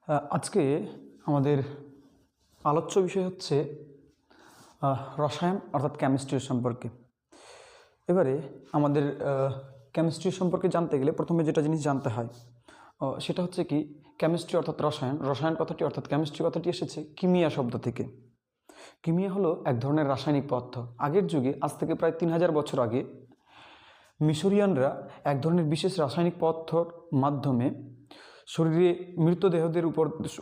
আজকে আমাদের আলোচ্য বিষয় হচ্ছে রসায়ন অর্থাৎ কেমিস্ট্রি সম্পর্কে। এবারে আমাদের কেমিস্ট্রি সম্পর্কে জানতে গেলে প্রথমে যেটা জিনিস জানতে হয় সেটা হচ্ছে কি, কেমিস্ট্রি অর্থাৎ রসায়ন, রসায়ন কথাটি অর্থাৎ কেমিস্ট্রি কথাটি এসেছে কিমিয়া শব্দ থেকে। কিমিয়া হলো এক ধরনের রাসায়নিক পদার্থ। আগের যুগে, আজ থেকে প্রায় 3000 বছর আগে, মিশরীয়ানরা এক ধরনের বিশেষ রাসায়নিক পদার্থর মাধ্যমে শরীরে মৃতদেহদের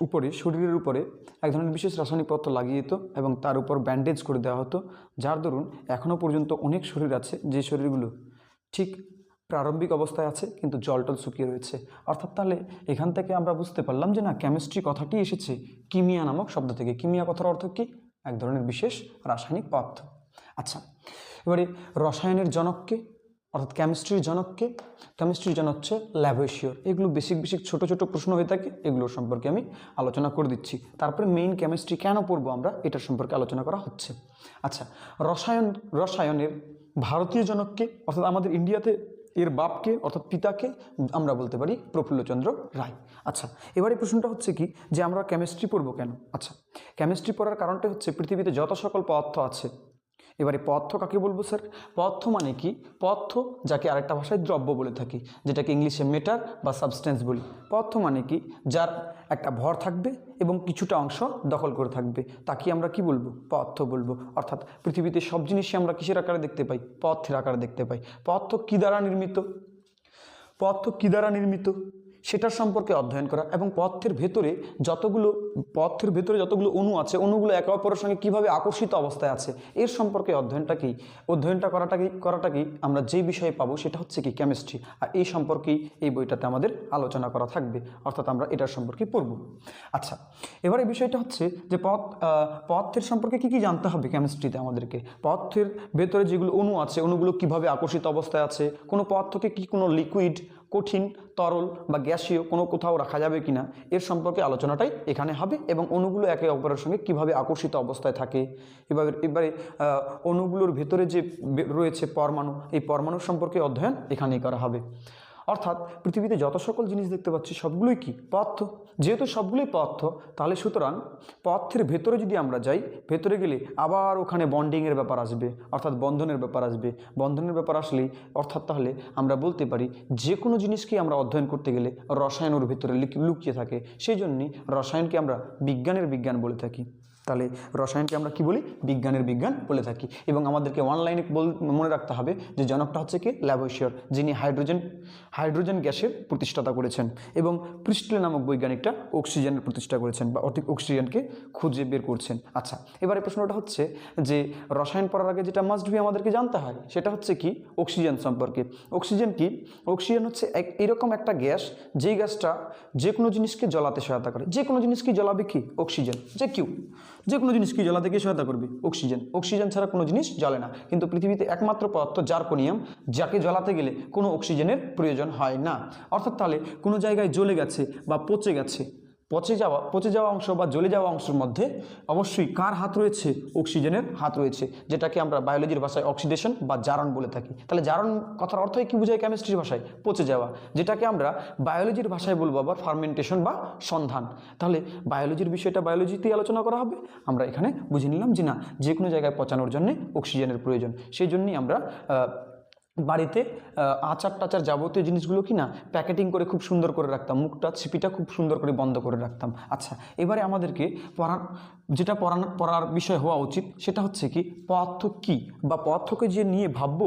উপরে শরীরের উপরে এক ধরনের বিশেষ রাসায়নিক পদার্থ লাগিয়ে দিত এবং তার উপর ব্যান্ডেজ করে দেওয়া হতো, যার দরুন এখনও পর্যন্ত অনেক শরীর আছে যে শরীরগুলো ঠিক প্রারম্ভিক অবস্থায় আছে কিন্তু জলটল শুকিয়ে রয়েছে। অর্থাৎ তাহলে এখান থেকে আমরা বুঝতে পারলাম যে না, কেমিস্ট্রি কথাটি এসেছে কিমিয়া নামক শব্দ থেকে। কিমিয়া কথার অর্থ কি? এক ধরনের বিশেষ রাসায়নিক পদার্থ। আচ্ছা, এবারে রসায়নের জনককে অর্থাৎ কেমিস্ট্রির জনককে? কেমিস্ট্রির জনক হচ্ছে ল্যাভোইসিয়র। এগুলো বেসিক ছোট ছোট প্রশ্ন হয়ে থাকে, এগুলোর সম্পর্কে আমি আলোচনা করে দিচ্ছি। তারপরে মেইন কেমিস্ট্রি কেন পড়বো আমরা, এটার সম্পর্কে আলোচনা করা হচ্ছে। আচ্ছা, রসায়নের ভারতীয় জনককে অর্থাৎ আমাদের ইন্ডিয়াতে এর বাপকে অর্থাৎ পিতাকে আমরা বলতে পারি প্রফুল্লচন্দ্র রায়। আচ্ছা, এবারে প্রশ্নটা হচ্ছে কি যে আমরা কেমিস্ট্রি পড়বো কেন? আচ্ছা, কেমিস্ট্রি পড়ার কারণটা হচ্ছে পৃথিবীতে যত সকল পদার্থ আছে। এবারে পদার্থ কাকে বলবো স্যার? পদার্থ মানে কি? পদার্থ যাকে আরেকটা ভাষায় দ্রব্য বলে থাকি, যেটাকে ইংলিশে মেটার বা সাবস্টেন্স বলি। পদার্থ মানে কি? যার একটা ভর থাকবে এবং কিছুটা অংশ দখল করে থাকবে, তাকে আমরা কি বলবো? পদার্থ বলবো। অর্থাৎ পৃথিবীতে সব জিনিসই আমরা কিসের আকারে দেখতে পাই? পদার্থের আকারে দেখতে পাই। পদার্থ কী দ্বারা নির্মিত? পদার্থ কী দ্বারা নির্মিত সেটার সম্পর্কে অধ্যয়ন করা এবং পদার্থের ভেতরে যতগুলো অণু আছে, অণুগুলো একে অপরের সঙ্গে কীভাবে আকর্ষিত অবস্থায় আছে, এর সম্পর্কে অধ্যয়নটা করাটাকেই আমরা যেই বিষয়ে পাবো সেটা হচ্ছে কি কেমিস্ট্রি। আর এই সম্পর্কেই এই বইটাতে আমাদের আলোচনা করা থাকবে, অর্থাৎ আমরা এটার সম্পর্কে পড়ব। আচ্ছা, এবার এই বিষয়টা হচ্ছে যে পদার্থের সম্পর্কে কী জানতে হবে কেমিস্ট্রিতে আমাদেরকে। পদার্থের ভেতরে যেগুলো অণু আছে, অণুগুলো কীভাবে আকর্ষিত অবস্থায় আছে, কোনো পদার্থকে কি কোনো লিকুইড, কঠিন, তরল বা গ্যাসীয় কোথাও রাখা যাবে কিনা, এর সম্পর্কে আলোচনাটাই এখানে হবে। এবং অণুগুলো একে অপরের সঙ্গে কিভাবে আকর্ষিত অবস্থায় থাকে। এবারে অণুগুলোর ভেতরে যে রয়েছে পরমাণু, এই পরমাণুর সম্পর্কে অধ্যয়ন এখানেই করা হবে। অর্থাৎ পৃথিবীতে যত সকল জিনিস দেখতে পাচ্ছি সবগুলোই কি পদার্থ। যেহেতু সবগুলোই পদার্থ, তাহলে সুতরাং পদার্থের ভেতরে যদি আমরা যাই, ভেতরে গেলে আবার ওখানে বন্ডিংয়ের ব্যাপার আসবে, অর্থাৎ বন্ধনের ব্যাপার আসবে। বন্ধনের ব্যাপার আসলেই অর্থাৎ তাহলে আমরা বলতে পারি যে কোনো জিনিসকে আমরা অধ্যয়ন করতে গেলে রসায়নের ভেতরে লুকিয়ে থাকে। সেই জন্যই রসায়নকে আমরা বিজ্ঞানের বিজ্ঞান বলে থাকি। তাহলে রসায়নকে আমরা কি বলি? বিজ্ঞানের বিজ্ঞান বলে থাকি। এবং আমাদেরকে অনলাইনে মনে রাখতে হবে যে জনকটা হচ্ছে কি ল্যাভোইসিয়র, যিনি হাইড্রোজেন গ্যাসের প্রতিষ্ঠাতা করেছেন এবং প্রিস্টলে নামক বৈজ্ঞানিকটা অক্সিজেনের প্রতিষ্ঠা করেছেন বা অক্সিজেনকে খুঁজে বের করছেন। আচ্ছা, এবারে প্রশ্নটা হচ্ছে যে রসায়ন পড়ার আগে যেটা মাস্ট বি আমাদেরকে জানতে হয় সেটা হচ্ছে কি অক্সিজেন সম্পর্কে। অক্সিজেন কি? অক্সিজেন হচ্ছে এরকম একটা গ্যাস, যেই গ্যাসটা যে কোনো জিনিসকে জ্বলাতে সহায়তা করে। যে কোনো জিনিসকে জ্বলাবে কি? অক্সিজেন। যে কোনো জিনিসকে জ্বলাতে কি সহায়তা করবে? অক্সিজেন। অক্সিজেন ছাড়া কোনো জিনিস জ্বলে না। কিন্তু পৃথিবীতে একমাত্র পদার্থ জার্কোনিয়াম, যাকে জ্বলাতে গেলে কোনো অক্সিজেনের প্রয়োজন হয় না। অর্থাৎ তাহলে কোনো জায়গায় জ্বলে গেছে বা পচে যাওয়া অংশ বা জ্বলে যাওয়া অংশের মধ্যে অবশ্যই কার হাত রয়েছে? অক্সিজেনের হাত রয়েছে, যেটাকে আমরা বায়োলজির ভাষায় অক্সিডেশন বা জারণ বলে থাকি। তাহলে জারণ কথার অর্থই কি বোঝায় কেমিস্ট্রির ভাষায়? পচে যাওয়া, যেটাকে আমরা বায়োলজির ভাষায় বলবো আবার ফার্মেন্টেশন বা সন্ধান। তাহলে বায়োলজির বিষয়টা বায়োলজিতেই আলোচনা করা হবে। আমরা এখানে বুঝে নিলাম যে না, যে কোনো জায়গায় পচানোর জন্য অক্সিজেনের প্রয়োজন। সেই জন্যই আমরা বাড়িতে আচার টাচার যাবতীয় জিনিসগুলো কি না প্যাকেটিং করে খুব সুন্দর করে রাখতাম, মুখটা ছিপিটা খুব সুন্দর করে বন্ধ করে রাখতাম। আচ্ছা, এবারে আমাদেরকে পড়ার বিষয় হওয়া উচিত সেটা হচ্ছে কি পদার্থ কী, বা পদার্থকে যে নিয়ে ভাববো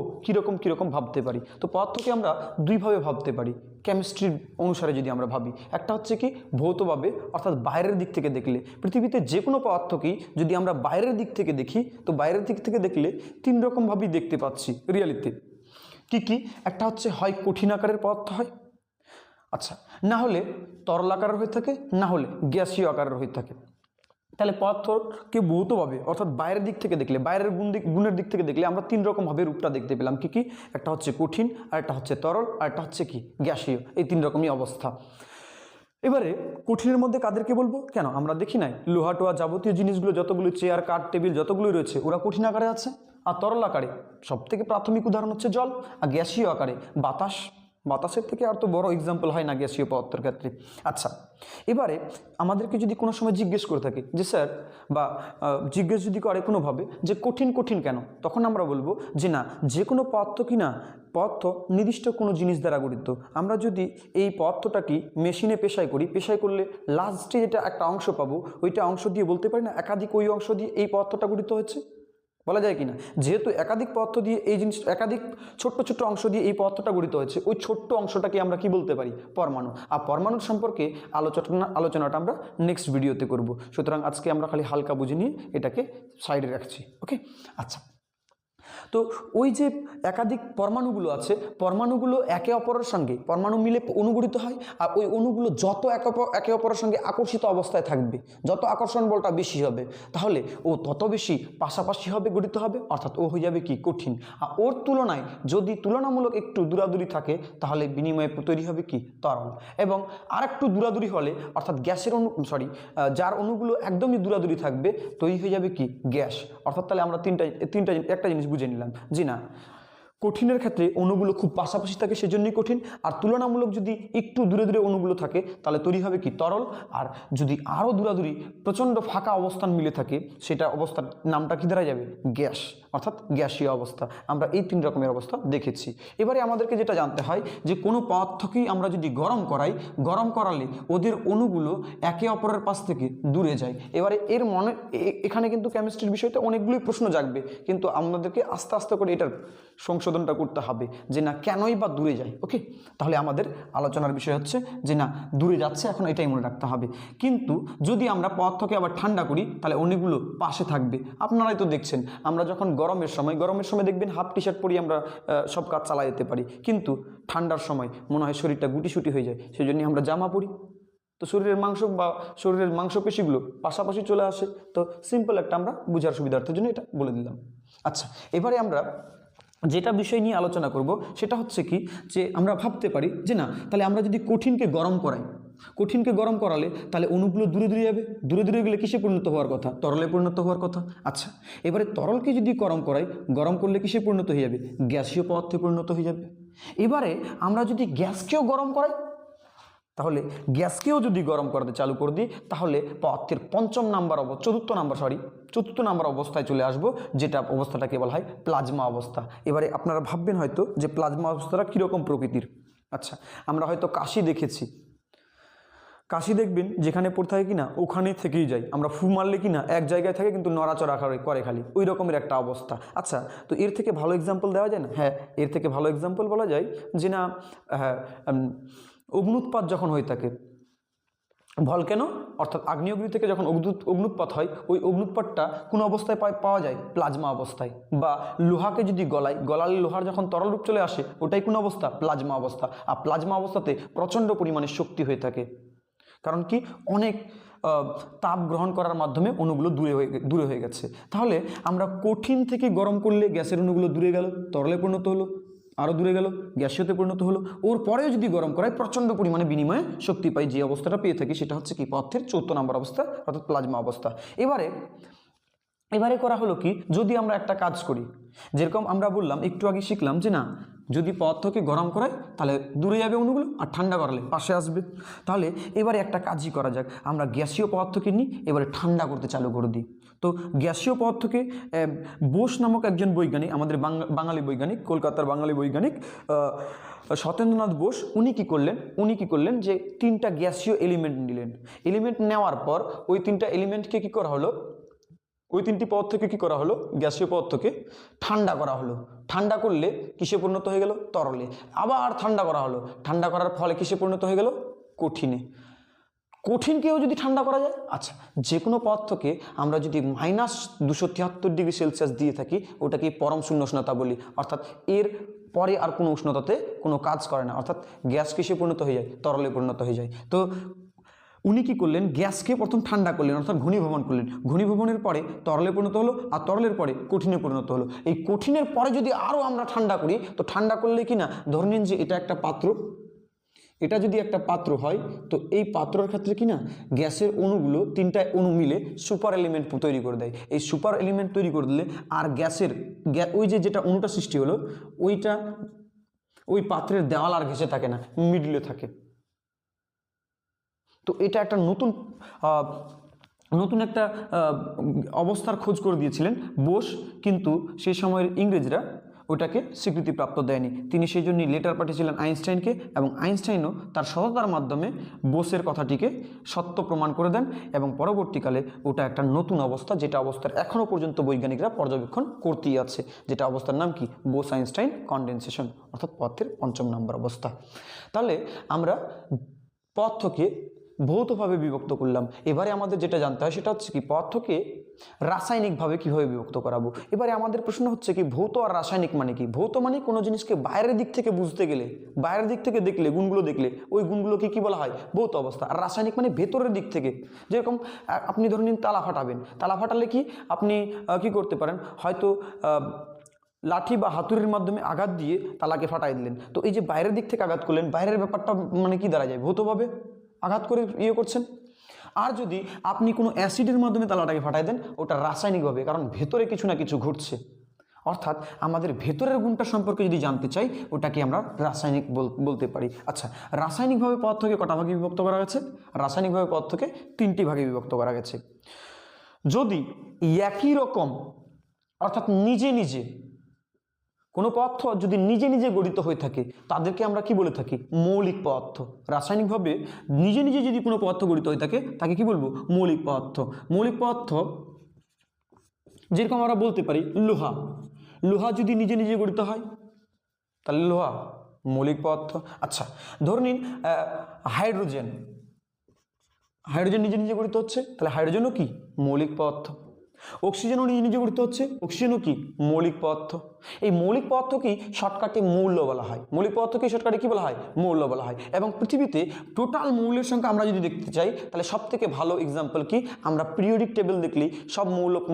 কীরকম ভাবতে পারি। তো পদার্থকে আমরা দুইভাবে ভাবতে পারি কেমিস্ট্রির অনুসারে যদি আমরা ভাবি। একটা হচ্ছে কি ভৌতভাবে, অর্থাৎ বাইরের দিক থেকে দেখলে। পৃথিবীতে যে কোনো পদার্থকেই যদি আমরা বাইরের দিক থেকে দেখি, তো বাইরের দিক থেকে দেখলে 3 রকমভাবেই দেখতে পাচ্ছি রিয়ালিতে। কি? একটা হচ্ছে হয় কঠিন আকারের পদার্থ হয়, আচ্ছা, না হলে তরল আকারের হয়ে থাকে, না হলে গ্যাসীয় আকারের হয়ে থাকে। তাহলে পদার্থকে ভৌতভাবে অর্থাৎ বাইরের দিক থেকে দেখলে, বাইরের গুণের দিক থেকে দেখলে আমরা 3 রকমভাবে রূপটা দেখতে পেলাম। কি? একটা হচ্ছে কঠিন, আর একটা হচ্ছে তরল, আর একটা হচ্ছে কি গ্যাসীয়। এই 3 রকমই অবস্থা। এবারে কঠিনের মধ্যে কাদেরকে বলবো? কেন আমরা দেখি নাই লোহা টোয়া যাবতীয় জিনিসগুলো, যতগুলো চেয়ার কাঠ টেবিল যতগুলো রয়েছে, ওরা কঠিন আকারে আছে। আর তরল আকারে সব থেকে প্রাথমিক উদাহরণ হচ্ছে জল, আর গ্যাসীয় আকারে বাতাস, বাতাসের থেকে আর তো বড় এক্সাম্পল হয় না গ্যাসীয় পদার্থের ক্ষেত্রে। আচ্ছা, এবারে আমাদেরকে যদি কোনো সময় জিজ্ঞেস করে থাকে যে স্যার, বা জিজ্ঞেস যদি করে কোনোভাবে যে কঠিন কঠিন কেন, তখন আমরা বলবো যে না, যে কোনো পদার্থ কি না, পদার্থ নির্দিষ্ট কোনো জিনিস দ্বারা গঠিত। আমরা যদি এই পদার্থটাকে মেশিনে পেশাই করি, পেশাই করলে লাস্টে যেটা একটা অংশ পাবো, ওইটা অংশ দিয়ে বলতে পারি না একাধিক ওই অংশ দিয়ে এই পদার্থটা গঠিত হচ্ছে, বলা যায় কি না? যেহেতু একাধিক পদার্থ দিয়ে এই জিনিস, একাধিক ছোট্ট ছোট্ট অংশ দিয়ে এই পদার্থটা গঠিত হয়েছে, ওই ছোট্ট অংশটাকে আমরা কি বলতে পারি? পরমাণু। আর পরমাণুর সম্পর্কে আলোচনাটা আমরা নেক্সট ভিডিওতে করব। সুতরাং আজকে আমরা খালি হালকা বুঝে নিয়ে এটাকে সাইডে রাখছি। ওকে, আচ্ছা। তো ওই যে একাধিক পরমাণুগুলো আছে, পরমাণুগুলো একে অপরের সঙ্গে, পরমাণু মিলে অনুগঠিত হয়, আর ওই অণুগুলো যত একে অপরের সঙ্গে আকর্ষিত অবস্থায় থাকবে, যত আকর্ষণ বলটা বেশি হবে, তাহলে ও তত বেশি পাশাপাশি হবে, গঠিত হবে, অর্থাৎ ও হয়ে যাবে কি? কঠিন। আর ওর তুলনায় যদি তুলনামূলক একটু দূরাদূরি থাকে, তাহলে বিনিময়ে তৈরি হবে কি? তরল। এবং আর একটু দূরাদূরি হলে, অর্থাৎ গ্যাসের যার অণুগুলো একদমই দূরাদূরি থাকবে, তৈরি হয়ে যাবে কি? গ্যাস। অর্থাৎ তাহলে আমরা একটা জিনিস বুঝে নিলাম জি না, কঠিনের ক্ষেত্রে অণুগুলো খুব পাশাপাশি থাকে, সেজন্যই কঠিন। আর তুলনামূলক যদি একটু দূরে দূরে অণুগুলো থাকে, তাহলে তৈরি হবে কি? তরল। আর যদি আরও দূরাদূরি প্রচণ্ড ফাঁকা অবস্থান মিলে থাকে, সেটা অবস্থার নামটা কি দ্বারা যাবে? গ্যাস, অর্থাৎ গ্যাসীয় অবস্থা। আমরা এই 3 রকমের অবস্থা দেখেছি। এবারে আমাদেরকে যেটা জানতে হয় যে কোনো পদার্থকেই আমরা যদি গরম করাই, গরম করালে ওদের অণুগুলো একে অপরের পাশ থেকে দূরে যায়। এবারে এর এখানে কিন্তু কেমিস্ট্রির বিষয়তে অনেকগুলোই প্রশ্ন জাগবে, কিন্তু আমাদেরকে আস্তে আস্তে করে এটার সংশোধনটা করতে হবে যে না, কেনই বা দূরে যায়। ওকে, তাহলে আমাদের আলোচনার বিষয় হচ্ছে যে না, দূরে যাচ্ছে, এখন এটাই মনে রাখতে হবে। কিন্তু যদি আমরা পদার্থকে আবার ঠান্ডা করি, তাহলে অনেকগুলো পাশে থাকবে। আপনারাই তো দেখছেন, আমরা যখন গরমের সময় দেখবেন হাফ টি শার্ট পরি আমরা সব কাজ চালা যেতে পারি, কিন্তু ঠান্ডার সময় মনে হয় শরীরটা গুটিসুটি হয়ে যায়, সেই জন্যই আমরা জামা পরি। তো শরীরের মাংসপেশিগুলো পাশাপাশি চলে আসে। তো সিম্পল একটা আমরা বুঝার সুবিধার্থের জন্য এটা বলে দিলাম। আচ্ছা, এবারে আমরা যেটা বিষয় নিয়ে আলোচনা করব সেটা হচ্ছে কি, যে আমরা ভাবতে পারি যে না, তাহলে আমরা যদি কঠিনকে গরম করাই, কঠিনকে গরম করালে তাহলে অণুগুলো দূরে দূরে যাবে, দূরে দূরে গেলে কিসে পরিণত হওয়ার কথা? তরলে পরিণত হওয়ার কথা। আচ্ছা, এবারে তরলকে যদি গরম করাই, গরম করলে কিসে পরিণত হয়ে যাবে? গ্যাসীয় পদার্থে পরিণত হয়ে যাবে। এবারে আমরা যদি গ্যাসকেও গরম করাই, তাহলে গ্যাসকেও যদি গরম করতে চালু করে দিই, তাহলে পদার্থের চতুর্থ নাম্বার অবস্থায় চলে আসবো, যেটা অবস্থাটাকে বলা হয় প্লাজমা অবস্থা। এবারে আপনারা ভাববেন হয়তো যে প্লাজমা অবস্থাটা কীরকম প্রকৃতির। আচ্ছা, আমরা হয়তো কাশি দেখেছি, কাশি দেখবেন যেখানে পড়ে থাকে কিনা ওখানে থেকেই যায়, আমরা ফু মারলে কিনা এক জায়গায় থাকে কিন্তু নড়াচড়া করে খালি, ওই রকমের একটা অবস্থা। আচ্ছা, তো এর থেকে ভালো এক্সাম্পল দেওয়া যায় না? হ্যাঁ, এর থেকে ভালো এক্সাম্পল বলা যায় যে না, অগ্নুৎপাত যখন হয়ে থাকে, ভলক্যানো অর্থাৎ আগ্নেয়গিরি থেকে যখন অগ্নুৎপাত হয়, ওই অগ্নুৎপাতটা কোন অবস্থায় পাওয়া যায়? প্লাজমা অবস্থায়। বা লোহাকে যদি গলালে লোহার যখন তরল রূপ চলে আসে, ওটাই কোন অবস্থা? প্লাজমা অবস্থা। আর প্লাজমা অবস্থাতে প্রচণ্ড পরিমাণে শক্তি হয়ে থাকে, কারণ কি অনেক তাপ গ্রহণ করার মাধ্যমে অণুগুলো দূরে হয়ে গেছে। তাহলে আমরা কঠিন থেকে গরম করলে গ্যাসের অণুগুলো দূরে গেল, তরলে পরিণত হলো, আরও দূরে গেল, গ্যাসীয়তে পরিণত হলো। ওর পরেও যদি গরম করায় প্রচণ্ড পরিমাণে বিনিময়ে শক্তি পাই, যে অবস্থাটা পেয়ে থাকি সেটা হচ্ছে কি? পদার্থের 4 নম্বর অবস্থা, অর্থাৎ প্লাজমা অবস্থা। এবারে করা হলো কি, যদি আমরা একটা কাজ করি, যেরকম আমরা বললাম একটু আগে শিখলাম যে না, যদি পদার্থকে গরম করায় তাহলে দূরে যাবে অণুগুলো, আর ঠান্ডা করালে পাশে আসবে। তাহলে এবারে একটা কাজই করা যাক, আমরা গ্যাসীয় পদার্থকে নিই, এবারে ঠান্ডা করতে চালু করে দিই। তো গ্যাসীয় পদার্থকে বোস নামক একজন বৈজ্ঞানিক, আমাদের বাঙালি বৈজ্ঞানিক, কলকাতার বাঙালি বৈজ্ঞানিক সত্যেন্দ্রনাথ বোস, উনি কি করলেন যে 3টা গ্যাসীয় এলিমেন্ট নিলেন। এলিমেন্ট নেওয়ার পর ওই 3টা এলিমেন্টকে কি করা হলো, ওই 3টি পদার্থকে কি করা হলো, গ্যাসীয় পদার্থকে ঠান্ডা করা হলো। ঠান্ডা করলে কিসে পরিণত হয়ে গেল? তরলে। আবার ঠান্ডা করা হলো, ঠান্ডা করার ফলে কিসে পরিণত হয়ে গেল? কঠিনে। কঠিনকেও যদি ঠান্ডা করা যায়, আচ্ছা, যে কোনো পদার্থকে আমরা যদি -273°C দিয়ে থাকি, ওটাকে পরম শূন্য উষ্ণতা বলি। অর্থাৎ এর পরে আর কোনো উষ্ণতাতে কোনো কাজ করে না, অর্থাৎ গ্যাস কিসে পরিণত হয়ে যায়? তরলে পরিণত হয়ে যায়। তো উনি কি করলেন, গ্যাসকে প্রথম ঠান্ডা করলেন, অর্থাৎ ঘনীভবন করলেন। ঘনীভবনের পরে তরলে পরিণত হলো, আর তরলের পরে কঠিনে পরিণত হলো। এই কঠিনের পরে যদি আরও আমরা ঠান্ডা করি, তো ঠান্ডা করলে কি না, ধরে নিন যে এটা একটা পাত্র, এটা যদি একটা পাত্র হয়, তো এই পাত্রের ক্ষেত্রে কি না, গ্যাসের অণুগুলো 3টা অণু মিলে সুপার এলিমেন্ট তৈরি করে দেয়। এই সুপার এলিমেন্ট তৈরি করে দিলে আর ওই যেটা অণুটা সৃষ্টি হলো, ওই পাত্রের দেওয়াল আর ঘেঁষে থাকে না, মিডলে থাকে। তো এটা একটা নতুন একটা অবস্থার খোঁজ করে দিয়েছিলেন বোস, কিন্তু সেই সময়ের ইংরেজরা ওটাকে স্বীকৃতিপ্রাপ্ত দেয়নি। তিনি সেই জন্যই লেটার পাঠিয়েছিলেন আইনস্টাইনকে, এবং আইনস্টাইনও তার সততার মাধ্যমে বোসের কথাটিকে সত্য প্রমাণ করে দেন, এবং পরবর্তীকালে ওটা একটা নতুন অবস্থা, যেটা অবস্থার এখনও পর্যন্ত বৈজ্ঞানিকরা পর্যবেক্ষণ করতেই আছে, যেটা অবস্থার নাম কি, বোস আইনস্টাইন কনডেনসেশন, অর্থাৎ পদার্থের ৫ম নম্বর অবস্থা। তাহলে আমরা পদার্থকে ভৌতভাবে বিভক্ত করলাম। এবারে আমাদের যেটা জানতে হয় সেটা হচ্ছে কি, পদার্থকে রাসায়নিকভাবে কীভাবে বিভক্ত করাবো। এবারে আমাদের প্রশ্ন হচ্ছে কি, ভৌত আর রাসায়নিক মানে কি? ভৌত মানে কোনো জিনিসকে বাইরের দিক থেকে বুঝতে গেলে, বাইরের দিক থেকে দেখলে, গুণগুলো দেখলে, ওই গুণগুলোকে কি বলা হয়, ভৌত অবস্থা। আর রাসায়নিক মানে ভেতরের দিক থেকে, যেরকম আপনি ধরে নিন তালা ফাটাবেন, তালা ফাটালে কি আপনি কি করতে পারেন, হয়তো লাঠি বা হাতুড়ির মাধ্যমে আঘাত দিয়ে তালাকে ফাটাই দিলেন। তো এই যে বাইরের দিক থেকে আঘাত করলেন, বাইরের ব্যাপারটা মানে কি দাঁড়া যায়, ভৌতভাবে আঘাত করে করছেন। আর যদি আপনি কোনো অ্যাসিডের মাধ্যমে তালাটাকে ফাটাই দেন, ওটা রাসায়নিকভাবে, কারণ ভেতরে কিছু না কিছু ঘটছে। অর্থাৎ আমাদের ভেতরের গুণটা সম্পর্কে যদি জানতে চাই, ওটাকে আমরা রাসায়নিক বলতে পারি। আচ্ছা, রাসায়নিকভাবে পদার্থকে কটা ভাগে বিভক্ত করা গেছে? রাসায়নিকভাবে পদার্থকে 3টি ভাগে বিভক্ত করা গেছে। যদি একই রকম, অর্থাৎ নিজে নিজে কোনো পদার্থ যদি নিজে নিজে গঠিত হয়ে থাকে, তাদেরকে আমরা কি বলে থাকি, মৌলিক পদার্থ। রাসায়নিকভাবে নিজে নিজে যদি কোনো পদার্থ গঠিত হয়ে থাকে, তাকে কি বলবো, মৌলিক পদার্থ। মৌলিক পদার্থ যেরকম আমরা বলতে পারি লোহা, লোহা যদি নিজে নিজে গঠিত হয় তাহলে লোহা মৌলিক পদার্থ। আচ্ছা, ধরে নিন হাইড্রোজেন, হাইড্রোজেন নিজে নিজে গঠিত হচ্ছে, তাহলে হাইড্রোজেনও কি মৌলিক পদার্থ। অক্সিজেনও নিজে নিজে গঠিত হচ্ছে, অক্সিজেনও কি মৌলিক পদার্থ। এই মৌলিক পদার্থকেই শর্টকাটে মৌল বলা হয়। মৌলিক পদার্থকেই শর্টকাটে কি বলা হয়, মৌল বলা হয়। এবং পৃথিবীতে টোটাল মৌলের সংখ্যা আমরা যদি দেখতে চাই, তাহলে সব থেকে ভালো এক্সাম্পল কি, আমরা পিরিয়ডিক টেবিল দেখলেই সব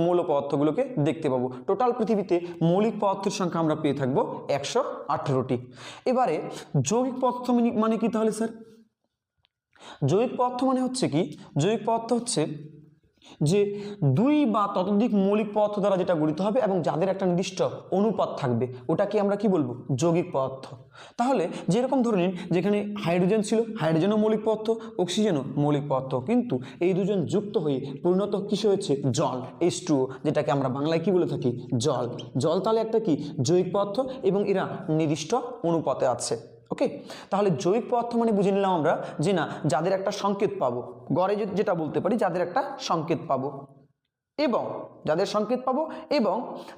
মৌল পদার্থগুলোকে দেখতে পাবো। টোটাল পৃথিবীতে মৌলিক পদার্থের সংখ্যা আমরা পেয়ে থাকবো 118টি। এবারে যৌগিক পদার্থ মানে কি তাহলে স্যার? যৌগিক পদার্থ মানে হচ্ছে কি, যৌগিক পদার্থ হচ্ছে যে 2 বা ততোধিক মৌলিক পদার্থ দ্বারা যেটা গঠিত হবে এবং যাদের একটা নির্দিষ্ট অনুপাত থাকবে, ওটাকে আমরা কি বলবো, যৌগিক পদার্থ। তাহলে যেরকম ধরে নিন, যেখানে হাইড্রোজেন ছিল, হাইড্রোজেনও মৌলিক পদার্থ, অক্সিজেনও মৌলিক পদার্থ, কিন্তু এই দুজন যুক্ত হয়ে পরিণত কিসে হয়েছে, জল, H2O, যেটাকে আমরা বাংলায় কি বলে থাকি, জল। জল তাহলে একটা কি, যৌগিক পদার্থ, এবং এরা নির্দিষ্ট অনুপাতে আছে। ওকে, তাহলে যৌগিক পদার্থ মানে বুঝে নিলাম আমরা যে না, যাদের একটা সংকেত পাবো, গড়ে যেটা বলতে পারি, যাদের একটা সংকেত পাবো, এবং যাদের সংকেত পাবো এবং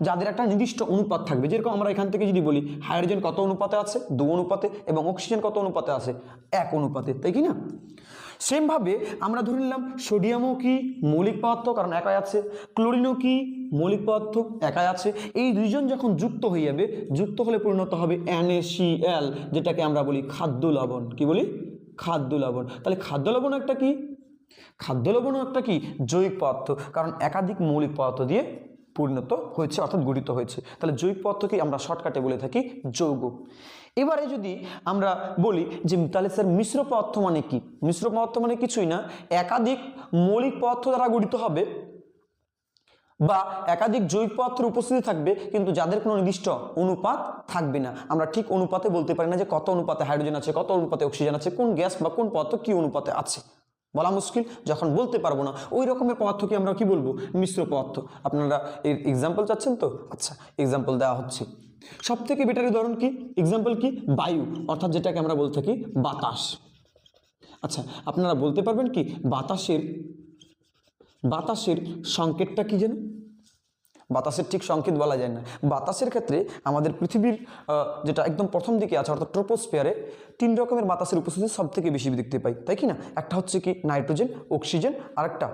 যাদের একটা নির্দিষ্ট অনুপাত থাকবে। যেরকম আমরা এখান থেকে যদি বলি হাইড্রোজেন কত অনুপাতে আছে, 2 অনুপাতে, এবং অক্সিজেন কত অনুপাতে আছে, 1 অনুপাতে, তাই কি না? সেমভাবে আমরা ধরে নিলাম সোডিয়ামও কি মৌলিক পদার্থ, কারণ একাই আছে। ক্লোরিনও কি মৌলিক পদার্থ, একাই আছে। এই দুইজন যখন যুক্ত হয়ে যাবে, যুক্ত হলে পরিণত হবে NaCl, যেটাকে আমরা বলি খাদ্য লবণ। কি বলি, খাদ্য লবণ। তাহলে খাদ্য লবণ একটা কি, খাদ্য লবণও একটা কি, যৌগিক পদার্থ, কারণ একাধিক মৌলিক পদার্থ দিয়ে পরিণত হয়েছে, অর্থাৎ গঠিত হয়েছে। তাহলে যৌগিক পদার্থকে আমরা শর্টকাটে বলে থাকি যৌগ। এবারে যদি আমরা বলি যে তাহলে স্যার মিশ্র পদার্থ মানে কি? মিশ্র পদার্থ মানে কিছুই না, একাধিক মৌলিক পদার্থ দ্বারা গঠিত হবে বা একাধিক যৌগিক পদার্থের উপস্থিতি থাকবে, কিন্তু যাদের কোনো নির্দিষ্ট অনুপাত থাকবে না। আমরা ঠিক অনুপাতে বলতে পারি না যে কত অনুপাতে হাইড্রোজেন আছে, কত অনুপাতে অক্সিজেন আছে, কোন গ্যাস বা কোন পদার্থ কি অনুপাতে আছে, বলা মুশকিল। যখন বলতে পারবো না, ওই রকমের পদার্থকে আমরা কি বলবো, মিশ্র পদার্থ। আপনারা এর এক্সাম্পল চাচ্ছেন তো? আচ্ছা, এক্সাম্পল দেওয়া হচ্ছে। সব থেকে বেটার উদাহরণ কি, এক্সাম্পল কি, বায়ু, অর্থাৎ যেটাকে আমরা বলতে থাকি বাতাস। আচ্ছা, আপনারা বলতে পারবেন কি বাতাসের সংকেতটা কি যেন? বাতাসের ঠিক সংকেত বলা যায় না। বাতাসের ক্ষেত্রে আমাদের পৃথিবীর যেটা একদম প্রথম দিকে আছে, অর্থাৎ ট্রোপোস্ফিয়ারে 3 রকমের বাতাসের উপস্থিতি সব থেকে বেশি দেখতে পাই, তাই কি না? একটা হচ্ছে কি নাইট্রোজেন, অক্সিজেন, আর একটা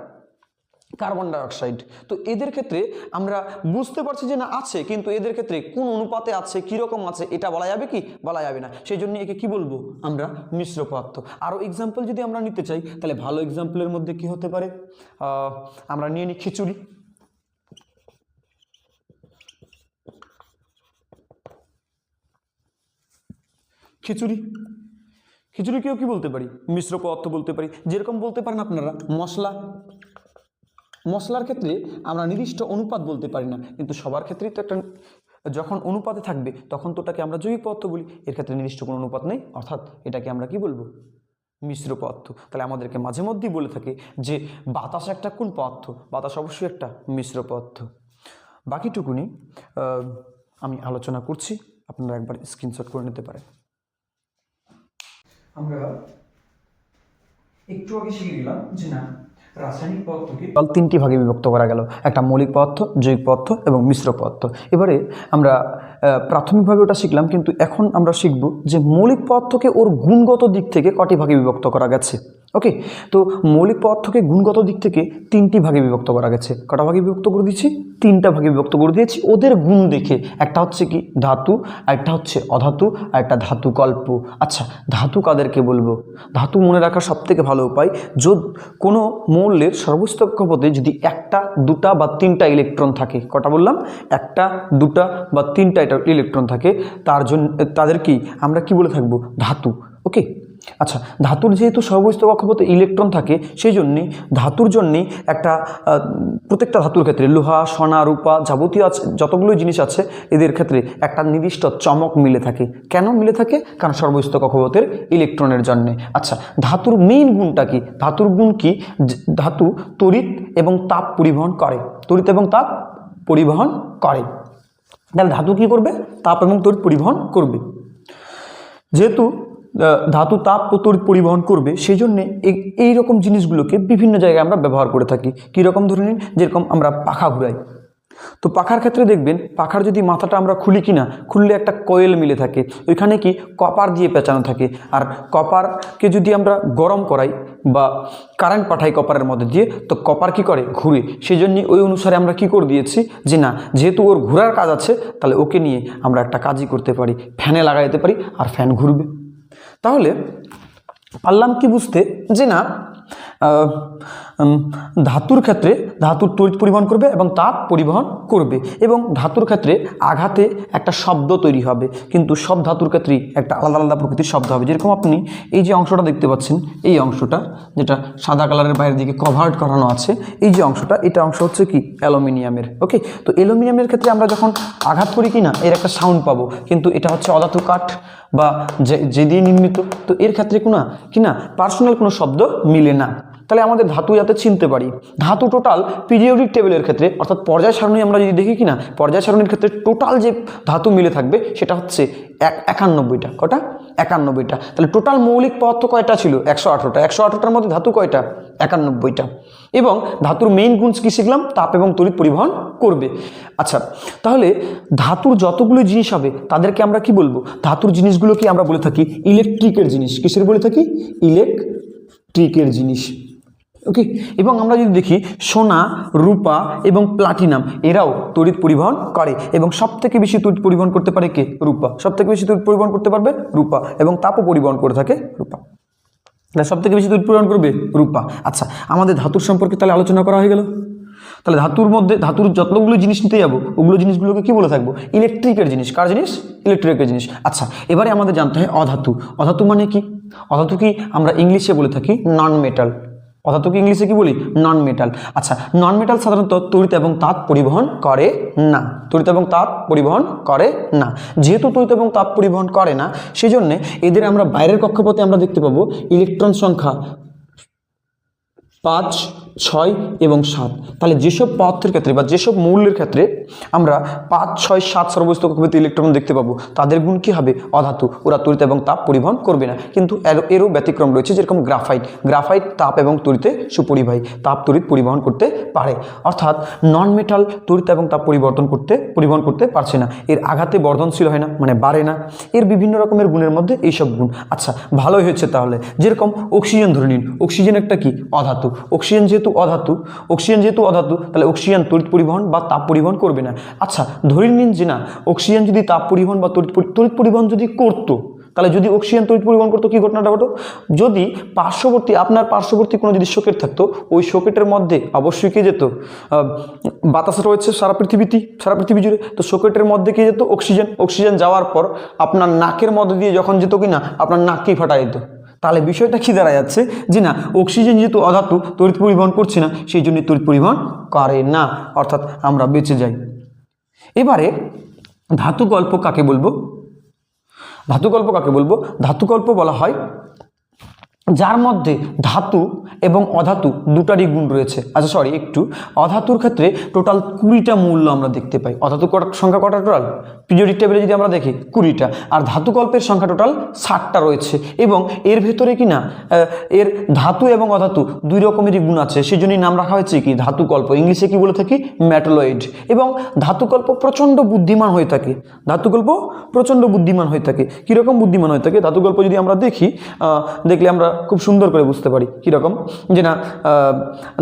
কার্বন ডাইঅক্সাইড। তো এদের ক্ষেত্রে আমরা বুঝতে পারছি যে না আছে, কিন্তু এদের ক্ষেত্রে কোন অনুপাতে আছে, কীরকম আছে, এটা বলা যাবে কি, বলা যাবে না। সেই জন্য একে কি বলবো আমরা, মিশ্র পদার্থ। আরও এক্সাম্পল যদি আমরা নিতে চাই, তাহলে ভালো এক্সাম্পলের মধ্যে কি হতে পারে, আমরা নিয়ে নিই খিচুড়ি। খিচুড়ি, খিচুড়িকেও কি বলতে পারি, মিশ্র পদার্থ বলতে পারি। যেরকম বলতে পারেন আপনারা মশলা, মশলার ক্ষেত্রে আমরা নির্দিষ্ট অনুপাত বলতে পারি না, কিন্তু সবার ক্ষেত্রেই তো একটা যখন অনুপাতে থাকবে তখন তো ওটাকে আমরা যৌগিক পদার্থ বলি, এর ক্ষেত্রে নির্দিষ্ট কোনো অনুপাত নেই, অর্থাৎ এটাকে আমরা কি বলবো, মিশ্র পদার্থ। তাহলে আমাদেরকে মাঝে মধ্যেই বলে থাকে যে বাতাস একটা কোন পদার্থ, বাতাস অবশ্যই একটা মিশ্র পদার্থ। বাকিটুকুনি আমি আলোচনা করছি, আপনারা একবার স্ক্রিনশট করে নিতে পারেন। আমরা একটু আগে শিখে গেলাম যে না রাসায়নিক পদার্থকে তিনটি ভাগে বিভক্ত করা গেল, একটা মৌলিক পদার্থ, জৈবিক পদার্থ এবং মিশ্র পদার্থ। এবারে আমরা প্রাথমিকভাবে ওটা শিখলাম, কিন্তু এখন আমরা শিখব যে মৌলিক পদার্থকে ওর গুণগত দিক থেকে কটি ভাগে বিভক্ত করা গেছে। ওকে, তো মৌলিক পদার্থকে গুণগত দিক থেকে তিনটি ভাগে বিভক্ত করা গেছে। কটা ভাগে বিভক্ত করে দিচ্ছি? তিনটা ভাগে বিভক্ত করে দিয়েছি ওদের গুণ দেখে। একটা হচ্ছে কি ধাতু, আরেকটা হচ্ছে অধাতু, আর একটা ধাতু কল্প। আচ্ছা, ধাতু কাদেরকে বলবো? ধাতু মনে রাখার সবথেকে ভালো উপায়, যদি কোনো মৌলের সর্বোচ্চ কক্ষপথে যদি একটা, দুটা বা তিনটা ইলেকট্রন থাকে, কটা বললাম? একটা, দুটা বা তিনটা ইলেকট্রন থাকে, তার জন্য তাদেরকেই আমরা কি বলে থাকবো? ধাতু। ওকে, আচ্ছা, ধাতুর যেহেতু সর্বোচ্চ কক্ষপথে ইলেকট্রন থাকে, সেই জন্যে ধাতুর জন্যে একটা প্রত্যেকটা ধাতুর ক্ষেত্রে লোহা, সোনা, রূপা যাবতীয় আছে যতগুলো জিনিস আছে, এদের ক্ষেত্রে একটা নির্দিষ্ট চমক মিলে থাকে। কেন মিলে থাকে? কারণ সর্বোচ্চ কক্ষপথের ইলেকট্রনের জন্যে। আচ্ছা, ধাতুর মেইন গুণটা কি? ধাতুর গুণ কি? ধাতু তড়িৎ এবং তাপ পরিবহন করে। তড়িৎ এবং তাপ পরিবহন করে। তাহলে ধাতু কি করবে? তাপ এবং তড়িৎ পরিবহন করবে। যেহেতু ধাতু তাপ ও তড়িৎ পরিবহন করবে, সেই জন্যে এই রকম জিনিসগুলোকে বিভিন্ন জায়গায় আমরা ব্যবহার করে থাকি। কীরকম ধরে নিন, যেরকম আমরা পাখা ঘুরাই, তো পাখার ক্ষেত্রে দেখবেন পাখার যদি মাথাটা আমরা খুলি কিনা, খুললে একটা কয়েল মিলে থাকে, ওইখানে কি কপার দিয়ে পেঁচানো থাকে। আর কপারকে যদি আমরা গরম করাই বা কারেন্ট পাঠাই কপারের মধ্যে দিয়ে, তো কপার কি করে? ঘুরে। সেই জন্য ওই অনুসারে আমরা কি করে দিয়েছি যে না, যেহেতু ওর ঘোরার কাজ আছে, তাহলে ওকে নিয়ে আমরা একটা কাজই করতে পারি, ফ্যানে লাগাই দিতে পারি আর ফ্যান ঘুরবে। তাহলে পারলাম কি বুঝতে যে না ধাতুর ক্ষেত্রে ধাতুর তড়িৎ পরিবহন করবে এবং তাপ পরিবহন করবে, এবং ধাতুর ক্ষেত্রে আঘাতে একটা শব্দ তৈরি হবে। কিন্তু সব ধাতুর ক্ষেত্রেই একটা আলাদা আলাদা প্রকৃতির শব্দ হবে। যেরকম আপনি এই যে অংশটা দেখতে পাচ্ছেন, এই অংশটা যেটা সাদা কালারের বাইরের দিকে কভার্ড করানো আছে, এই যে অংশটা, এটা অংশ হচ্ছে কি অ্যালুমিনিয়ামের। ওকে, তো অ্যালুমিনিয়ামের ক্ষেত্রে আমরা যখন আঘাত করি কি না, এর একটা সাউন্ড পাবো, কিন্তু এটা হচ্ছে অধাতু কাঠ বা যে দিয়ে নির্মিত, তো এর ক্ষেত্রে কিনা পার্সোনাল কোনো শব্দ মিলে না। তাহলে আমাদের ধাতু যাতে চিনতে পারি, ধাতু টোটাল পিরিয়ডিক টেবিলের ক্ষেত্রে, অর্থাৎ পর্যায় সারণী আমরা যদি দেখি কিনা, পর্যায় সারণীর ক্ষেত্রে টোটাল যে ধাতু মিলে থাকবে সেটা হচ্ছে 91টা। কটা? 91টা। তাহলে টোটাল মৌলিক পদার্থ কয়টা ছিল? 118টা। 118টার মধ্যে ধাতু কয়টা? 91টা। এবং ধাতুর মেইন গুণ কি শিখলাম? তাপ এবং তড়িৎ পরিবহন করবে। আচ্ছা, তাহলে ধাতুর যতগুলো জিনিস হবে তাদেরকে আমরা কি বলবো? ধাতুর জিনিসগুলোকে আমরা বলে থাকি ইলেকট্রিকের জিনিস। কিসের বলে থাকি? ইলেকট্রিকের জিনিস। ওকে, এবং আমরা যদি দেখি সোনা, রূপা এবং প্লাটিনাম, এরাও তড়িৎ পরিবহন করে, এবং সবথেকে বেশি তড়িৎ পরিবহন করতে পারে কে? রূপা। সবথেকে বেশি তড়িৎ পরিবহন করতে পারবে রূপা, এবং তাপও পরিবহন করে থাকে রূপা। তাহলে সবথেকে বেশি তড়িৎ পরিবহন করবে রূপা। আচ্ছা, আমাদের ধাতুর সম্পর্কে তাহলে আলোচনা করা হয়ে গেল। তাহলে ধাতুর মধ্যে ধাতুর যতগুলো জিনিস নিতে যাবো, ওগুলো জিনিসগুলোকে কি বলে থাকবো? ইলেকট্রিকের জিনিস। কার জিনিস? ইলেকট্রিকের জিনিস। আচ্ছা, এবারে আমাদের জানতে হয় অধাতু। অধাতু মানে কি? অধাতু কি আমরা ইংলিশে বলে থাকি নন মেটাল। অধাতুকে ইংলিশে কি বলি? নন মেটাল। আচ্ছা, নন মেটাল সাধারণত তড়িৎ এবং তাপ পরিবহন করে না। তড়িৎ এবং তাপ পরিবহন করে না। যেহেতু তড়িৎ এবং তাপ পরিবহন করে না, সেই জন্যে এদের আমরা বাইরের কক্ষপথে আমরা দেখতে পাবো ইলেকট্রন সংখ্যা 5, 6 এবং 7। তাহলে যেসব পদার্থের ক্ষেত্রে বা যেসব মৌলের ক্ষেত্রে আমরা 5, 6, 7 সর্বোচ্চ কক্ষপথে ইলেকট্রন দেখতে পাবো, তাদের গুণ কি হবে? অধাতু। ওরা তড়িৎ এবং তাপ পরিবহন করবে না। কিন্তু এরও ব্যতিক্রম রয়েছে, যেরকম গ্রাফাইট তাপ এবং তড়িতে সুপরিবাহী, তাপ তড়িৎ পরিবহন করতে পারে। অর্থাৎ নন মেটাল তড়িৎ এবং তাপ পরিবহন করতে পারছে না। এর আঘাতে বর্ধনশীল হয় না, মানে বাড়ে না। এর বিভিন্ন রকমের গুণের মধ্যে এইসব গুণ। আচ্ছা, ভালোই হয়েছে তাহলে। যেরকম অক্সিজেন ধরে নিন, অক্সিজেন একটা কি? অধাতু। অক্সিজেন যেহেতু অধাতু, তাহলে অক্সিজেন তড়িৎ পরিবহন বা তাপ পরিবহন করবে না। আচ্ছা, ধরে নিন যে না, অক্সিজেন যদি তাপ পরিবহন বা তড়িৎ পরিবহন যদি করতো, তাহলে যদি অক্সিজেন তড়িৎ পরিবহন করতো, কি ঘটনাটা হতো? যদি আপনার পার্শ্ববর্তী কোনো যদি সকেট থাকতো, ওই সকেটের মধ্যে অবশ্যই কে যেত? বাতাস রয়েছে সারা পৃথিবী জুড়ে, তো সকেটের মধ্যে কে যেত? অক্সিজেন যাওয়ার পর আপনার নাকের মধ্যে দিয়ে যখন যেত কিনা, আপনার নাককেই ফাটা যেত। তাহলে বিষয়টা কি দাঁড়া যাচ্ছে যে না, অক্সিজেন যেহেতু অধাতু, তড়িৎ পরিবহন করছে না, সেই জন্য তড়িৎ পরিবহন করে না, অর্থাৎ আমরা বেঁচে যাই। এবারে ধাতুকল্প কাকে বলবো? ধাতুকল্প কাকে বলবো? ধাতুকল্প বলা হয় যার মধ্যে ধাতু এবং অধাতু দুটারই গুণ রয়েছে। আচ্ছা সরি, একটু অধাতুর ক্ষেত্রে টোটাল 20টা মৌল আমরা দেখতে পাই। অধাতু সংখ্যা কটা টোটাল? পিরিয়ডিক টেবিলে যদি আমরা দেখি 20টা, আর ধাতুকল্পের সংখ্যা টোটাল 60টা রয়েছে। এবং এর ভেতরে কি না এর ধাতু এবং অধাতু দুই রকমেরই গুণ আছে, সেই জন্যই নাম রাখা হয়েছে কি ধাতুকল্প। ইংলিশে কি বলে থাকি? মেটালয়েড। এবং ধাতুকল্প প্রচণ্ড বুদ্ধিমান হয়ে থাকে। ধাতুকল্প প্রচণ্ড বুদ্ধিমান হয়ে থাকে। কীরকম বুদ্ধিমান হয়ে থাকে? ধাতুকল্প যদি আমরা দেখি, দেখলে আমরা খুব সুন্দর করে বুঝতে পারি কীরকম, যে না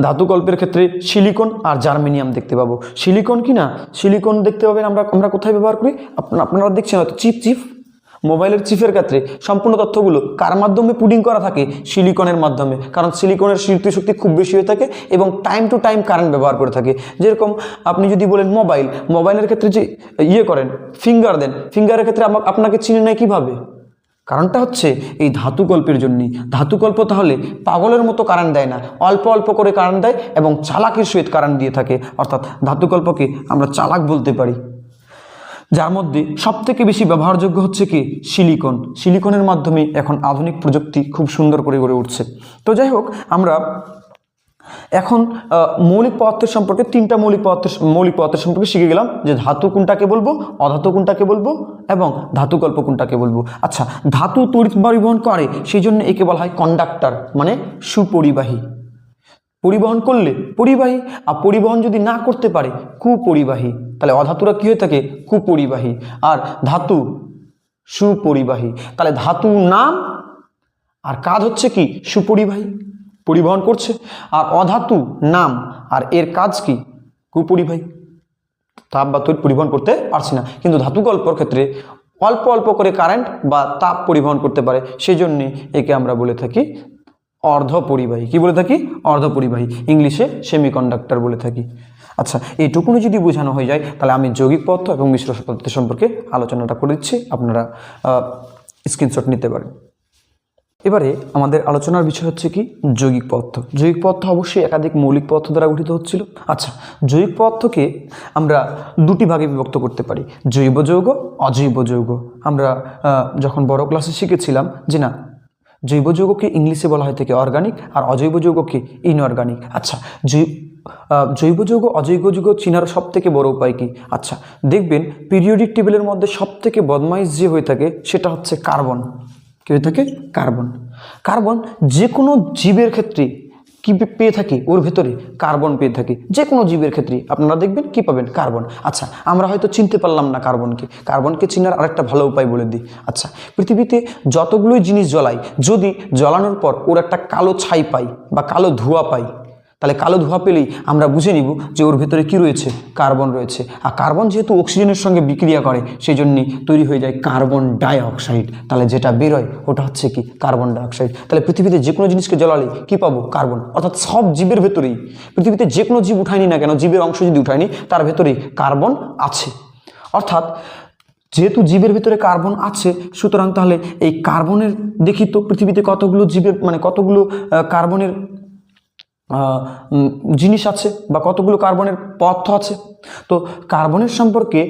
ধাতুকল্পের ক্ষেত্রে সিলিকন আর জার্মেনিয়াম দেখতে পাবো। সিলিকন কি না, সিলিকন দেখতে পাবেন আমরা কোথায় ব্যবহার করি? আপনারা দেখছেন হয়তো চিপ মোবাইলের চিপের ক্ষেত্রে সম্পূর্ণ তথ্যগুলো কার মাধ্যমে পুডিং করা থাকে? সিলিকনের মাধ্যমে। কারণ সিলিকনের স্মৃতিশক্তি খুব বেশি হয়ে থাকে এবং টাইম টু টাইম কারেন্ট ব্যবহার করে থাকে। যেরকম আপনি যদি বলেন মোবাইলের ক্ষেত্রে যে করেন ফিঙ্গার দেন, ফিঙ্গারের ক্ষেত্রে আপনাকে চিনে নেয় কীভাবে? কারণটা হচ্ছে এই ধাতুকল্পের জন্যই। ধাতুকল্প তাহলে পাগলের মতো কারেন্ট দেয় না, অল্প অল্প করে কারেন্ট দেয় এবং চালাকির সহিত কারেন্ট দিয়ে থাকে। অর্থাৎ ধাতুকল্পকে আমরা চালাক বলতে পারি। যার মধ্যে সবথেকে বেশি ব্যবহারযোগ্য হচ্ছে কি সিলিকন। সিলিকনের মাধ্যমে এখন আধুনিক প্রযুক্তি খুব সুন্দর করে গড়ে উঠছে। তো যাই হোক, আমরা এখন মৌলিক পদার্থের সম্পর্কে 3টা মৌলিক পদার্থের সম্পর্কে শিখে গেলাম, যে ধাতু কোনটাকে বলবো, অধাতু কোনটাকে বলবো এবং ধাতুকল্প কোনটাকে বলবো। আচ্ছা, ধাতু তড়িৎ পরিবহন করে, সেই জন্য একে বলা হয় কন্ডাক্টর, মানে সুপরিবাহী। পরিবহন করলে পরিবাহী, আর পরিবহন যদি না করতে পারে কুপরিবাহী। তাহলে অধাতুরা কি হয়ে থাকে? কুপরিবাহী। আর ধাতু সুপরিবাহী। তাহলে ধাতু নাম আর কাজ হচ্ছে কি? সুপরিবাহী, পরিবহন করছে। আর অধাতু নাম আর এর কাজ কি? কুপরিবাহী, তাপ বা তড়িৎ পরিবহন করতে পারছে না। কিন্তু ধাতুকল্পর ক্ষেত্রে অল্প অল্প করে কারেন্ট বা তাপ পরিবহন করতে পারে, সেই জন্যে একে আমরা বলে থাকি অর্ধপরিবাহী। কি বলে থাকি? অর্ধপরিবাহী। ইংলিশে সেমিকন্ডাক্টর বলে থাকি। আচ্ছা, এইটুকুনি যদি বোঝানো হয়ে যায়, তাহলে আমি যৌগিক পদার্থ এবং মিশ্র পদার্থ সম্পর্কে আলোচনাটা করে দিচ্ছি, আপনারা স্ক্রিনশট নিতে পারেন। এবারে আমাদের আলোচনার বিষয় হচ্ছে কি? যৌগিক পদার্থ। যৌগিক পদার্থ অবশ্যই একাধিক মৌলিক পদার্থ দ্বারা গঠিত হচ্ছিল। আচ্ছা, যৌগিক পদার্থকে আমরা দুটি ভাগে বিভক্ত করতে পারি, জৈব যৌগ, অজৈব যৌগ। আমরা যখন বড় ক্লাসে শিখেছিলাম যে না জৈব যৌগকে ইংলিশে বলা হয় থেকে অর্গানিক, আর অজৈব যৌগকে ইনঅর্গানিক। আচ্ছা, জৈব যৌগ অজৈব যৌগ চিনার সব থেকে বড় উপায় কি? আচ্ছা, দেখবেন পিরিয়ডিক টেবিলের মধ্যে সব থেকে বদমাইশ যে হয়ে থাকে সেটা হচ্ছে কার্বন। কি হয়ে থাকে? কার্বন। কার্বন যে কোনো জীবের ক্ষেত্রে কি পেয়ে থাকি? ওর ভেতরে কার্বন পেয়ে থাকি। যে কোনো জীবের ক্ষেত্রে আপনারা দেখবেন কি পাবেন? কার্বন। আচ্ছা, আমরা হয়তো চিনতে পারলাম না কার্বনকে চিনার আরেকটা ভালো উপায় বলে দিই। আচ্ছা, পৃথিবীতে যতগুলোই জিনিস জ্বলাই, যদি জ্বলানোর পর ওর একটা কালো ছাই পাই বা কালো ধোঁয়া পাই, তাহলে কালো ধোঁয়া পেলেই আমরা বুঝে নিব যে ওর ভেতরে কি রয়েছে? কার্বন রয়েছে। আর কার্বন যেহেতু অক্সিজেনের সঙ্গে বিক্রিয়া করে, সেই জন্যই তৈরি হয়ে যায় কার্বন ডাই অক্সাইড। তাহলে যেটা বেরোয় ওটা হচ্ছে কি? Carbon die oxide. তাহলে পৃথিবীতে যে কোনো জিনিসকে জ্বালালে কি পাবো? কার্বন। অর্থাৎ সব জীবের ভেতরেই, পৃথিবীতে যে কোনো জীব উঠায়নি না কেন, জীবের অংশ যদি উঠায়নি, তার ভেতরেই কার্বন আছে। অর্থাৎ যেহেতু জীবের ভিতরে কার্বন আছে, সুতরাং তাহলে এই কার্বনের দেখি তো পৃথিবীতে কতগুলো জীবের কতগুলো কার্বনের জিনিস আছে বা কতগুলো কার্বনের পদার্থ আছে। তো কার্বনের সম্পর্কে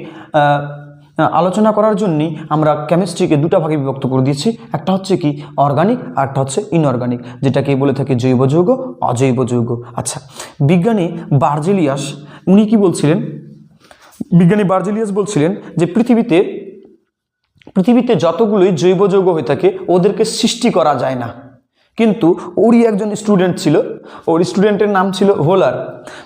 আলোচনা করার জন্যই আমরা কেমিস্ট্রিকে দুটা ভাগে বিভক্ত করে দিয়েছি। একটা হচ্ছে কি? অর্গানিক, আর একটা হচ্ছে ইনঅর্গানিক, যেটাকে বলে থাকে জৈব যৌগ, অজৈব যৌগ। আচ্ছা, বিজ্ঞানী বার্জেলিয়াস উনি কি বলছিলেন? বিজ্ঞানী বার্জেলিয়াস বলছিলেন যে পৃথিবীতে যতগুলোই জৈব যৌগ হয়ে থাকে ওদেরকে সৃষ্টি করা যায় না। কিন্তু ওরই একজন স্টুডেন্ট ছিল, ওর স্টুডেন্টের নাম ছিল ভোলার।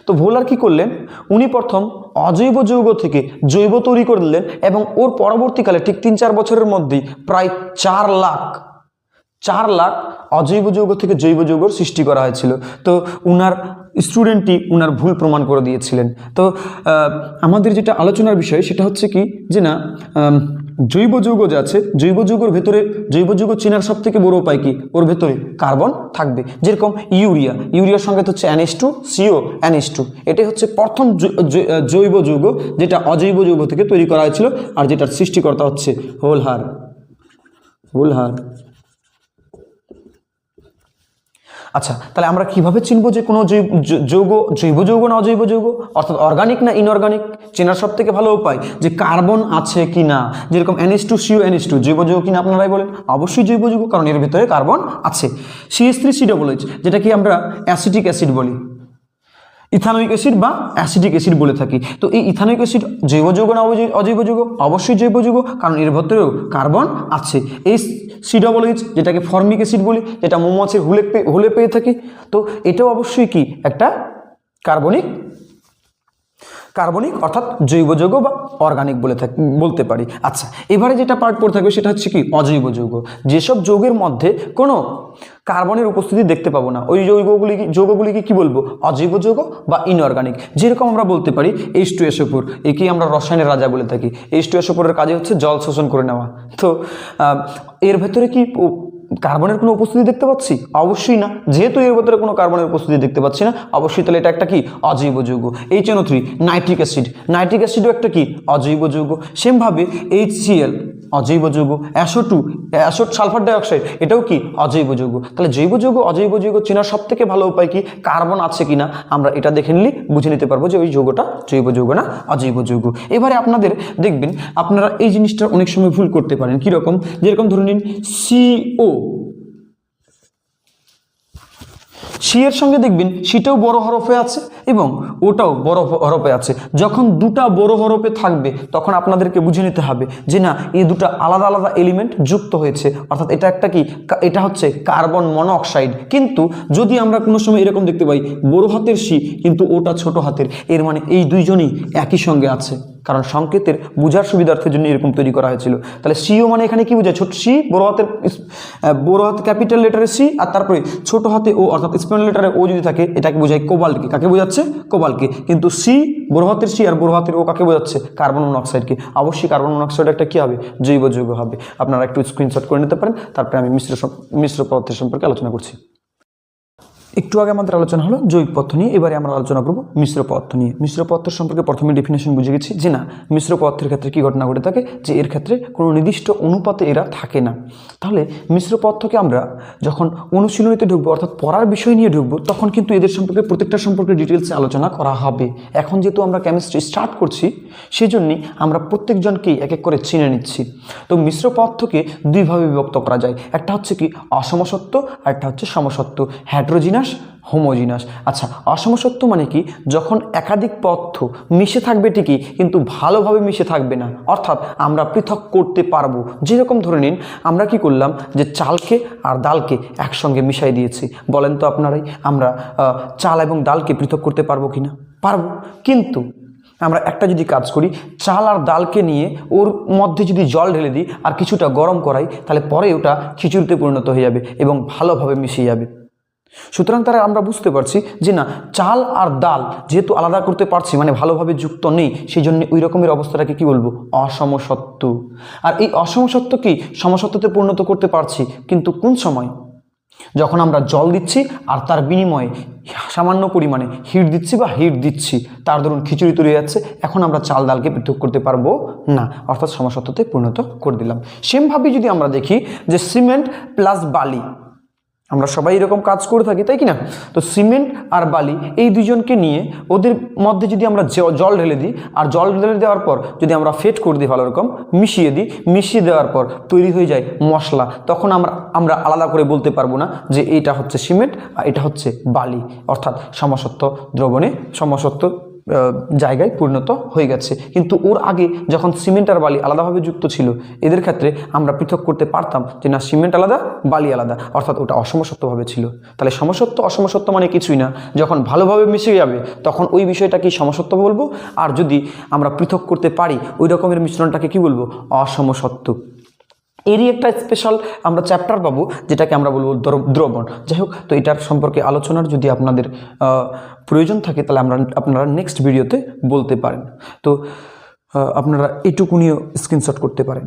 তো ভোলার কি করলেন? উনি প্রথম অজৈব যৌগ থেকে জৈব তৈরি করে দিলেন এবং ওর পরবর্তীকালে ঠিক 3-4 বছরের মধ্যেই প্রায় 4 লাখ অজৈব যৌগ থেকে জৈব যৌগর সৃষ্টি করা হয়েছিল। তো উনার স্টুডেন্টই উনার ভুল প্রমাণ করে দিয়েছিলেন। তো আমাদের যেটা আলোচনার বিষয় সেটা হচ্ছে কি, যে না জৈব যৌগ যে আছে, জৈব যৌগের ভেতরে জৈব যৌগ চেনার সব থেকে বড় উপায় কি? ওর ভেতরে কার্বন থাকবে। যেরকম ইউরিয়ার সঙ্গে হচ্ছে NH2CO NH2, এটাই হচ্ছে প্রথম জৈব যৌগ যেটা অজৈব যৌগ থেকে তৈরি করা হয়েছিল, আর যেটার সৃষ্টিকর্তা হচ্ছে ভোলহার। আচ্ছা, তাহলে আমরা কিভাবে চিনবো যে কোনো জৈব যৌগ না অজৈব যৌগ, অর্থাৎ অর্গানিক না ইনঅর্গানিক? চেনার সব থেকে ভালো উপায় যে কার্বন আছে কি না, যেরকম NH2CO NH2 জৈব যৌগ কিনা আপনারাই বলেন, অবশ্যই জৈব যৌগ, কারণ এর ভিতরে কার্বন আছে। CH3COOH যেটা কি আমরা অ্যাসিটিক অ্যাসিড বলি, ইথানোইক অ্যাসিড বা অ্যাসিডিক অ্যাসিড বলে থাকি। তো এই ইথানোইক অ্যাসিড জৈব যৌগ না অজৈব যৌগ? অবশ্যই জৈব যৌগ, কারণ এর ভেতরেও কার্বন আছে। এই COOH যেটাকে ফর্মিক অ্যাসিড বলি, যেটা মৌমাছির হুলে পেয়ে থাকি, তো এটাও অবশ্যই কি একটা কার্বনিক অর্থাৎ জৈব যৌগ বা অর্গানিক বলতে পারি। আচ্ছা, এবারে যেটা পার্ট পড়ে থাকবে সেটা হচ্ছে কি অজৈব যৌগ। যেসব যৌগের মধ্যে কোনো কার্বনের উপস্থিতি দেখতে পাবো না, ওই যৌগগুলিকে কি বলবো? অজৈব যৌগ বা ইনঅর্গানিক। যেরকম আমরা বলতে পারি H2SO4, একেই আমরা রসায়নের রাজা বলে থাকি। H2SO4 এর কাজে হচ্ছে জল শোষণ করে নেওয়া। তো এর ভেতরে কি কার্বনের কোনো উপস্থিতি দেখতে পাচ্ছি? অবশ্যই না। যেহেতু এর ভেতরে কোনো কার্বনের উপস্থিতি দেখতে পাচ্ছি না, অবশ্যই তাহলে এটা একটা কি অজৈব যৌগ। HNO3 নাইট্রিক অ্যাসিডও একটা কি অজৈব যৌগ। সেমভাবে HCl অজৈব যৌগ, অ্যাসোট সালফার ডাইঅক্সাইড এটাও কি অজৈব যৌগ। তাহলে জৈব যৌগ অজৈব যৌগ চেনার সব থেকে ভালো উপায় কি? কার্বন আছে কিনা আমরা এটা দেখে নিলেই বুঝে নিতে পারবো যে ওই যৌগটা জৈব যৌগ না অজৈব যৌগ। এবারে আপনাদের দেখবেন আপনারা এই জিনিসটা অনেক সময় ভুল করতে পারেন। কীরকম? যেরকম ধরে নিন CO, সি এর সঙ্গে দেখবেন সিটাও বড় হরফে আছে এবং ওটাও বড় হরফে আছে। যখন দুটা বড় হরফে থাকবে তখন আপনাদেরকে বুঝে নিতে হবে যে না, এই দুটা আলাদা আলাদা এলিমেন্ট যুক্ত হয়েছে, অর্থাৎ এটা একটা কি, এটা হচ্ছে কার্বন মনোঅক্সাইড। কিন্তু যদি আমরা কোনো সময় এরকম দেখতে পাই বড় হাতের সি কিন্তু ওটা ছোট হাতের, এর মানে এই দুইজনই একই সঙ্গে আছে, কারণ সংকেতের বোঝার সুবিধার্থের জন্য এরকম তৈরি করা হয়েছিল। তাহলে সিও মানে এখানে কি বোঝায়? ছোট সি, বড় হাতে ক্যাপিটাল লেটারে সি, আর তারপরে ছোট হাতে ও অর্থাৎ স্মল লেটারে ও যদি থাকে এটাকে বোঝায় কোবাল্টকে। কাকে বোঝাচ্ছে? কোবাল্টকে। কিন্তু সি, বড় হাতের সি আর বড় হাতের ও কাকে বোঝাচ্ছে? কার্বন মনোঅক্সাইডকে। অবশ্যই কার্বন মনোঅক্সাইড একটা কী হবে? জৈব যৌগ হবে। আপনারা একটু স্ক্রিনশট করে নিতে পারেন। তারপরে আমি মিশ্র পদার্থের সম্পর্কে আলোচনা করছি। একটু আগে আমাদের আলোচনা হলো জৈব পদার্থ নিয়ে, এবারে আমরা আলোচনা করব মিশ্র পদার্থ নিয়ে। মিশ্র পদার্থের সম্পর্কে প্রথমে ডেফিনেশন বুঝে গেছি যে না, মিশ্র পদার্থের ক্ষেত্রে কী ঘটনা ঘটে থাকে যে এর ক্ষেত্রে কোনো নির্দিষ্ট অনুপাতে এরা থাকে না। তাহলে মিশ্র পদার্থকে আমরা যখন অনুশীলনীতে ঢুকবো অর্থাৎ পড়ার বিষয় নিয়ে ঢুকবো তখন কিন্তু এদের সম্পর্কে প্রত্যেকটা সম্পর্কে ডিটেলসে আলোচনা করা হবে। এখন যেহেতু আমরা কেমিস্ট্রি স্টার্ট করছি সেই জন্যই আমরা প্রত্যেকজনকেই এক এক করে চিনে নিচ্ছি। তো মিশ্র পদার্থকে দুইভাবে বিভক্ত করা যায়, একটা হচ্ছে কি অসমসত্ব আর একটা হচ্ছে সমসত্ব, হেটেরোজিনাস, হোমোজিনাস। আচ্ছা, অসমসত্ব মানে কি? যখন একাধিক পদার্থ মিশে থাকবে ঠিকই কিন্তু ভালোভাবে মিশে থাকবে না, অর্থাৎ আমরা পৃথক করতে পারবো। যেরকম ধরে নিন আমরা কি করলাম যে চালকে আর ডালকে একসঙ্গে মিশাই দিয়েছি। বলেন তো আপনারাই, আমরা চাল এবং ডালকে পৃথক করতে পারবো কি না? পারবো। কিন্তু আমরা একটা যদি কাজ করি, চাল আর ডালকে নিয়ে ওর মধ্যে যদি জল ঢেলে দিই আর কিছুটা গরম করাই, তাহলে পরে ওটা খিচুড়িতে পরিণত হয়ে যাবে এবং ভালোভাবে মিশে যাবে। সুতরাং তারা আমরা বুঝতে পারছি যে না, চাল আর ডাল যেহেতু আলাদা করতে পারছি মানে ভালোভাবে যুক্ত নেই, সেই জন্য ওই রকমের অবস্থাটাকে কি বলবো? অসমসত্ব। আর এই অসমসত্বকেই সমসত্বতে পরিণত করতে পারছি, কিন্তু কোন সময়? যখন আমরা জল দিচ্ছি আর তার বিনিময়ে সামান্য পরিমাণে হিট দিচ্ছি বা হিট দিচ্ছি, তার ধরুন খিচুড়ি তৈরি যাচ্ছে, এখন আমরা চাল ডালকে পৃথক করতে পারবো না, অর্থাৎ সমসত্বতে পরিণত করে দিলাম। সেমভাবে যদি আমরা দেখি যে সিমেন্ট প্লাস বালি, আমরা সবাই এরকম কাজ করে থাকি তাই কি না? তো সিমেন্ট আর বালি এই দুজনকে নিয়ে ওদের মধ্যে যদি আমরা জল ঢেলে দিই আর জল ঢেলে দেওয়ার পর যদি আমরা ফেট করে দিই, ভালো রকম মিশিয়ে দিই, মিশিয়ে দেওয়ার পর তৈরি হয়ে যায় মশলা, তখন আমরা আলাদা করে বলতে পারবো না যে এইটা হচ্ছে সিমেন্ট আর এটা হচ্ছে বালি, অর্থাৎ সমসত্ব দ্রবণে সমসত্ব জায়গায় পরিণত হয়ে গেছে। কিন্তু ওর আগে যখন সিমেন্ট আর বালি আলাদাভাবে যুক্ত ছিল, এদের ক্ষেত্রে আমরা পৃথক করতে পারতাম যে না, সিমেন্ট আলাদা বালি আলাদা, অর্থাৎ ওটা অসমসত্বভাবে ছিল। তাহলে সমসত্ব অসমসত্ব মানে কিছুই না, যখন ভালোভাবে মিশে যাবে তখন ওই বিষয়টাকে সমসত্ব বলবো, আর যদি আমরা পৃথক করতে পারি ওই রকমের মিশ্রণটাকে কি বলবো? অসমসত্ব। এরই একটা স্পেশাল আমরা চ্যাপ্টার পাবো যেটাকে আমরা বলবো দ্রবণ। যাই হোক, তো এটার সম্পর্কে আলোচনার যদি আপনাদের প্রয়োজন থাকে তাহলে আপনারা নেক্সট ভিডিওতে বলতে পারেন। তো আপনারা এটুকুনিও স্ক্রিনশট করতে পারেন।